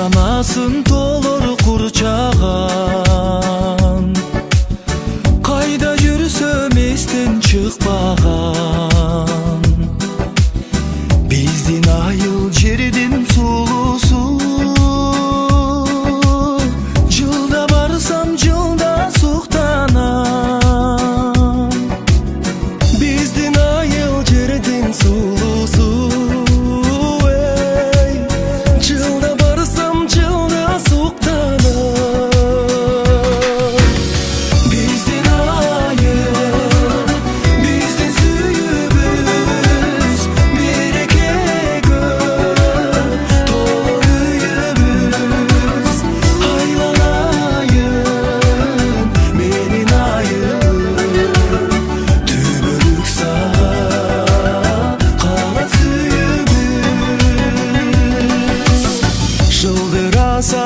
анасын толор курчаган, кайда жүрсөм эстен чыкпаган. Биздин айыл жердин сулусу, жылда барсам жылда суктанам. Биздин айыл жердин сулусу, жылда барсам жылда суктанам. Биздин айыл, биздин сүйүүбүз, берекеге толо үйүбүз. Айланайын менин айылым, түбөлүк кала сүйүүбүз. Жылдыраса